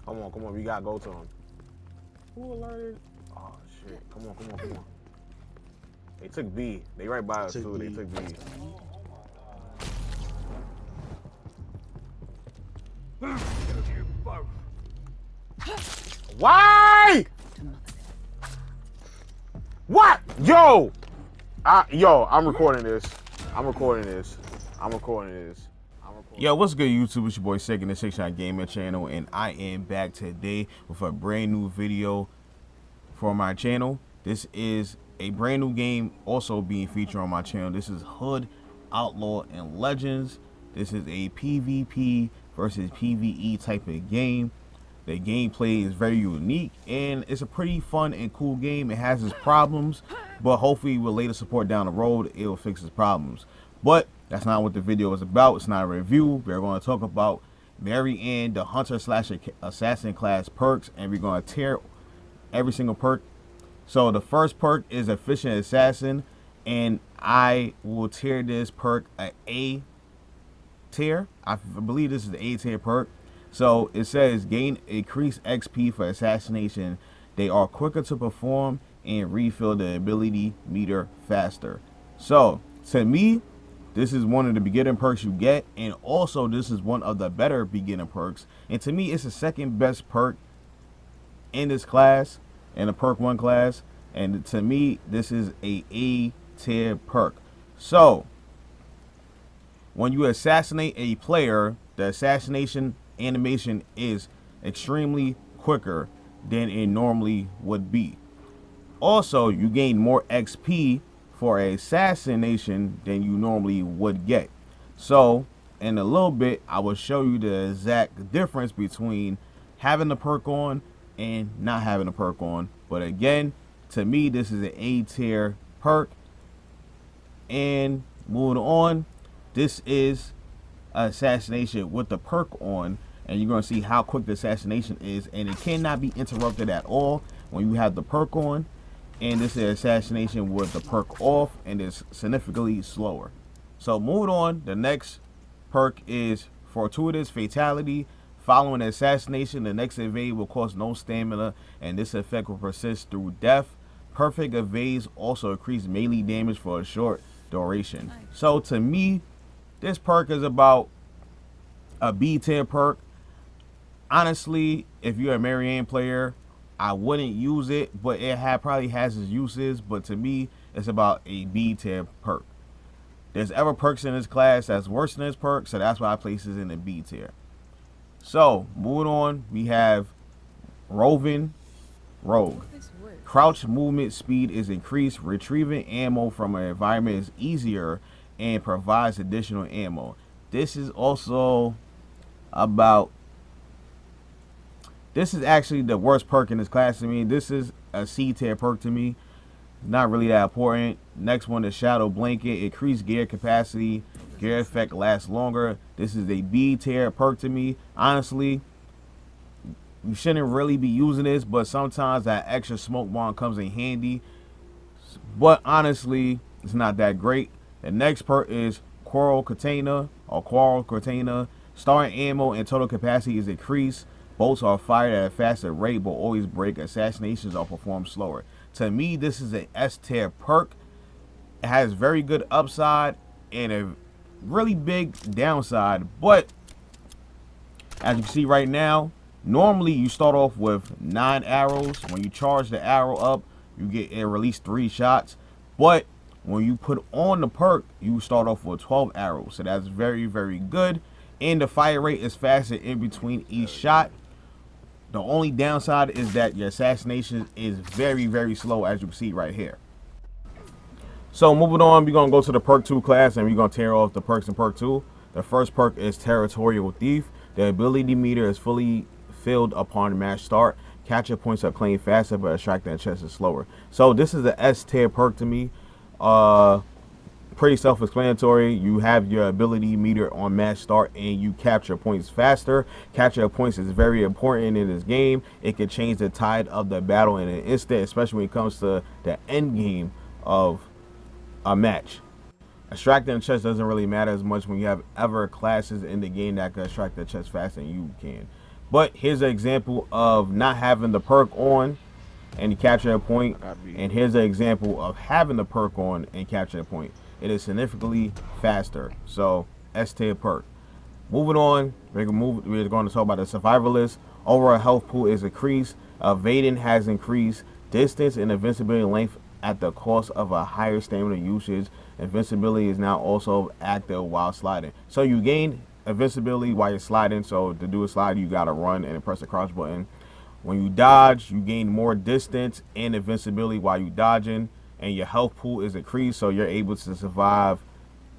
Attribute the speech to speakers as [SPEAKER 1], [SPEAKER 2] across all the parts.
[SPEAKER 1] Come on, come on. We gotta go to him. Who alerted? Oh shit! Come on, come on, come on. They took B. They right by us too. They took B. Why? What? Yo! I'm recording this. I'm recording this. I'm recording this. Yo, what's good, YouTube? It's your boy Second the 6-Shot Gaming Channel, and I am back today with a brand new video for my channel. This is a brand new game also being featured on my channel. This is Hood, Outlaw, and Legends. This is a PvP versus PvE type of game. The gameplay is very unique, and it's a pretty fun and cool game. It has its problems, but hopefully with later support down the road, it will fix its problems. But that's not what the video is about. It's not a review. We're going to talk about Marianne, the hunter slash assassin class perks, and we're going to tear every single perk. So the first perk is efficient assassin, and I will tear this perk A tier. I believe this is the A tier perk. So it says gain increased XP for assassination. They are quicker to perform and refill the ability meter faster. So to me, this is one of the beginning perks you get, and also this is one of the better beginner perks. And to me, it's the second best perk in this class, in the perk 1 class. And to me, this is a tier perk. So when you assassinate a player, the assassination animation is extremely quicker than it normally would be. Also, you gain more XP for assassination than you normally would get. So in a little bit, I will show you the exact difference between having the perk on and not having the perk on. But again, to me, this is an A tier perk. And moving on, this is assassination with the perk on, and you're going to see how quick the assassination is, and it cannot be interrupted at all when you have the perk on. And this is assassination with the perk off, and it's significantly slower. So moving on, the next perk is fortuitous fatality. Following the assassination, the next evade will cost no stamina, and this effect will persist through death. Perfect evades also increase melee damage for a short duration. So to me, this perk is about a B tier perk. Honestly, if you're a Marianne player, I wouldn't use it, but it probably has its uses. But to me, it's about a B tier perk. There's other perks in this class that's worse than this perk, so that's why I place this in the B tier. So moving on, we have Roving Rogue. Crouch movement speed is increased. Retrieving ammo from an environment is easier and provides additional ammo. This is also about, this is actually the worst perk in this class to me. This is a C tier perk to me. Not really that important. Next one is Shadow Blanket. Increased gear capacity. Gear effect lasts longer. This is a B tier perk to me. Honestly, you shouldn't really be using this, but sometimes that extra smoke bomb comes in handy. But honestly, it's not that great. The next perk is Quarrel Container or Quarrel Container. Starting ammo and total capacity is increased. Bolts are fired at a faster rate but always break. Assassinations are performed slower. To me, this is an S tier perk. It has very good upside and a really big downside. But as you can see right now, normally you start off with 9 arrows. When you charge the arrow up, you get it release 3 shots. But when you put on the perk, you start off with 12 arrows. So that's very, very good. And the fire rate is faster in between each shot. The only downside is that your assassination is very, very slow, as you can see right here. So moving on, we're going to go to the perk 2 class, and we're going to tear off the perks in perk 2. The first perk is Territorial Thief. The ability meter is fully filled upon match start. Capture points are claimed faster, but extracting the chest is slower. So this is the S tier perk to me. Pretty self-explanatory. You have your ability meter on match start, and you capture points faster. Capture points is very important in this game. It can change the tide of the battle in an instant, especially when it comes to the end game of a match. Extracting the chest doesn't really matter as much when you have other classes in the game that can extract the chest faster than you can. But here's an example of not having the perk on and you capture a point. And here's an example of having the perk on and capture a point. It is significantly faster. So S tier perk. Moving on, we're going to talk about the survivalist. Overall health pool is increased. Evading has increased. Distance and invincibility length at the cost of a higher stamina usage. Invincibility is now also active while sliding. So you gain invincibility while you're sliding. So to do a slide, you got to run and press the crouch button. When you dodge, you gain more distance and invincibility while you dodging. And your health pool is increased, so you're able to survive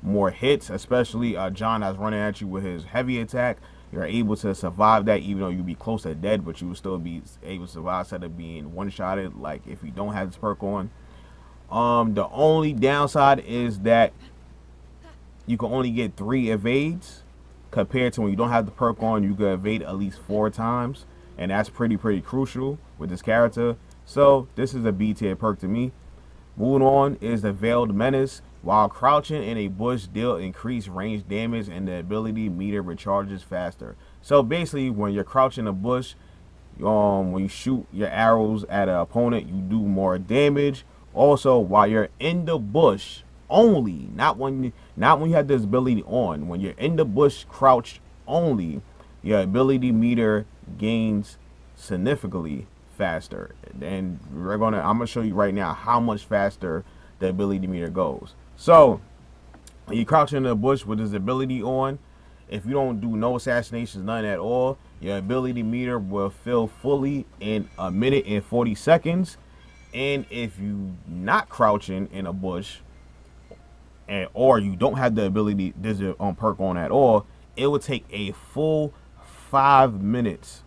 [SPEAKER 1] more hits, especially John that's running at you with his heavy attack. You're able to survive that even though you be close to dead, but you will still be able to survive instead of being one-shotted like if you don't have this perk on. The only downside is that you can only get 3 evades compared to when you don't have the perk on. You can evade at least 4 times, and that's pretty crucial with this character. So this is a B tier perk to me. Moving on is the Veiled Menace. While crouching in a bush, deal increased range damage and the ability meter recharges faster. So basically, when you're crouching in a bush, when you shoot your arrows at an opponent, you do more damage. Also, while you're in the bush, only not when you have this ability on. When you're in the bush, crouched only, your ability meter gains significantly faster. And I'm gonna show you right now how much faster the ability meter goes. So when you crouch in the bush with this ability on, if you don't do no assassinations, none at all, your ability meter will fill fully in 1 minute and 40 seconds. And if you not crouching in a bush, or you don't have the ability this perk on at all, it will take a full 5 minutes.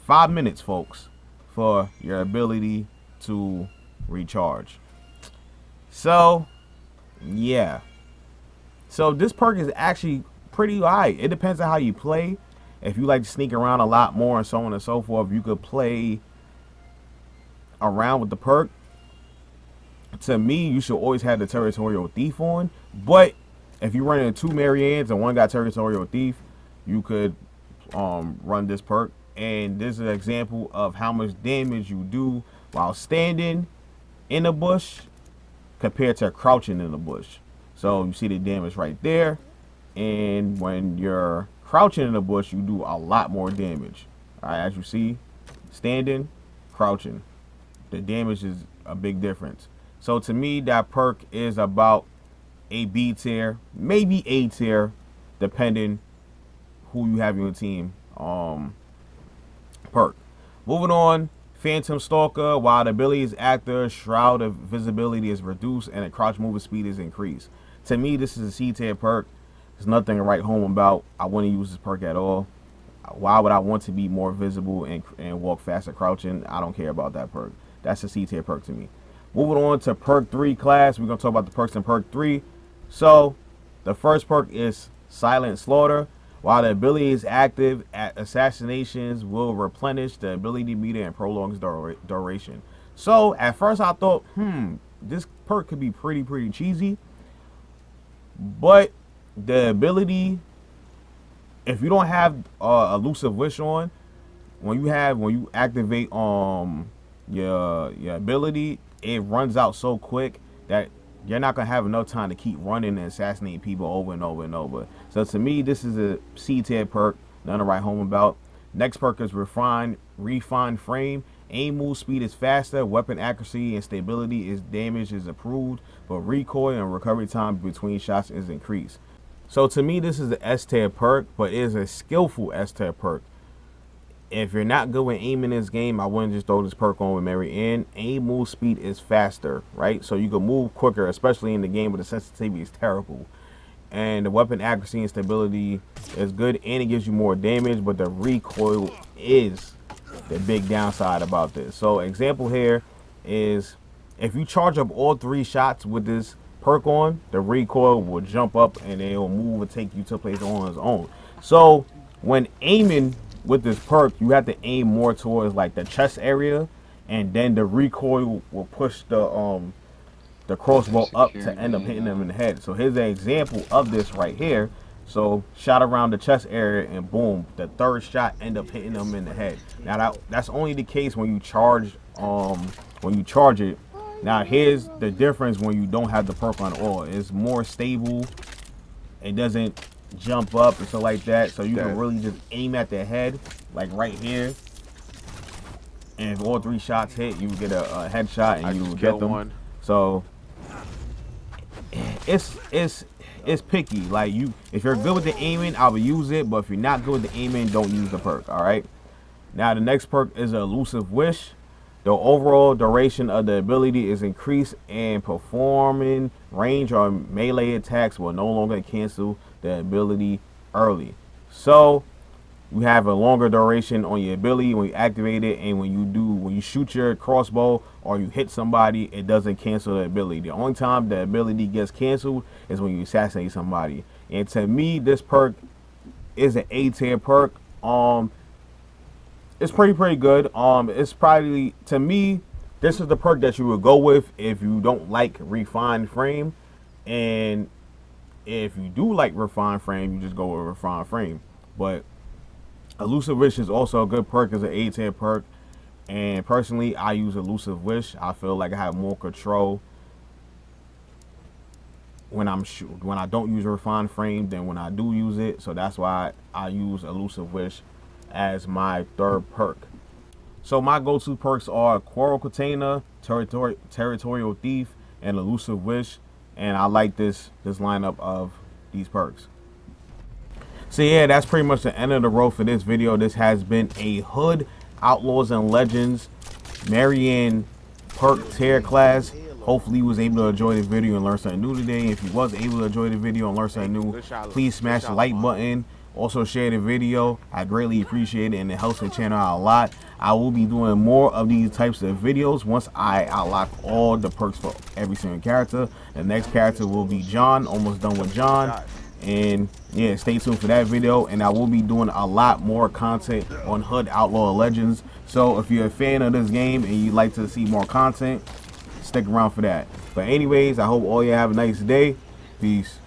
[SPEAKER 1] 5 minutes, folks, for your ability to recharge. So, yeah. So this perk is actually pretty high. It depends on how you play. If you like to sneak around a lot more and so on and so forth, you could play around with the perk. To me, you should always have the Territorial Thief on. But if you run into 2 Mariannes and one got Territorial Thief, you could run this perk. And this is an example of how much damage you do while standing in a bush compared to crouching in a bush. So you see the damage right there. And when you're crouching in a bush, you do a lot more damage. All right, as you see, standing, crouching, the damage is a big difference. So to me, that perk is about a B tier, maybe A tier, depending who you have in your team. Perk. Moving on, Phantom Stalker. While the ability is active, Shroud of Visibility is reduced and the crouch movement speed is increased. To me, this is a C tier perk. There's nothing to write home about. I wouldn't use this perk at all. Why would I want to be more visible and walk faster crouching? I don't care about that perk. That's a C tier perk to me. Moving on to perk 3 class. We're going to talk about the perks in perk 3. So the first perk is Silent Slaughter. While the ability is active, assassinations will replenish the ability meter and prolongs duration. So at first I thought, this perk could be pretty cheesy. But the ability, if you don't have elusive wish on, when you activate your ability, it runs out so quick that you're not gonna have enough time to keep running and assassinating people over and over and over. So to me, this is a C tier perk, nothing to write home about. Next perk is Refined Frame. Aim move speed is faster, weapon accuracy and stability is damage is improved, but recoil and recovery time between shots is increased. So to me, this is an S tier perk, but it is a skillful S tier perk. If you're not good with aim in this game, I wouldn't just throw this perk on with Marianne. Aim move speed is faster, right? So you can move quicker, especially in the game where the sensitivity is terrible. And the weapon accuracy and stability is good, and it gives you more damage, but the recoil is the big downside about this. So example here is if you charge up all 3 shots with this perk on, the recoil will jump up and it will move and take you to a place on its own. So when aiming with this perk, you have to aim more towards like the chest area, and then the recoil will push the crossbow up to end up hitting them in the head. So here's an example of this right here. So shot around the chest area, and boom, the third shot end up hitting them in the head. Now that's only the case when you charge it. Now here's the difference when you don't have the perk on all. It's more stable. It doesn't jump up and stuff like that. So you can really just aim at the head, like right here. And if all 3 shots hit, you get a headshot and you get them. One. So it's picky. Like if you're good with the aiming, I will use it. But if you're not good with the aiming, don't use the perk. All right. Now the next perk is Elusive Wish. The overall duration of the ability is increased, and performing range or melee attacks will no longer cancel the ability early. So you have a longer duration on your ability when you activate it, and when you shoot your crossbow or you hit somebody, it doesn't cancel the ability. The only time the ability gets canceled is when you assassinate somebody. And to me, this perk is an A tier perk. It's pretty good. It's probably, to me, this is the perk that you would go with if you don't like Refined Frame. And if you do like Refined Frame, you just go with Refined Frame. But Elusive Wish is also a good perk. It's an A tier perk. And personally, I use Elusive Wish. I feel like I have more control when I don't use Refined Frame than when I do use it. So that's why I use Elusive Wish as my third perk. So my go-to perks are Quarrel Container, Territorial Thief, and Elusive Wish. And I like this lineup of these perks. So yeah, that's pretty much the end of the road for this video. This has been a Hood Outlaws and Legends Marianne perk tier class. Hopefully you was able to enjoy the video and learn something new today. If you was able to enjoy the video and learn something new, please smash the like button. Also share the video. I greatly appreciate it, and it helps the channel out a lot. I will be doing more of these types of videos once I unlock all the perks for every single character. The next character will be John. Almost done with John. And yeah, stay tuned for that video. And I will be doing a lot more content on Hood Outlaw Legends. So if you're a fan of this game and you'd like to see more content, stick around for that. But anyways, I hope all you have a nice day. Peace.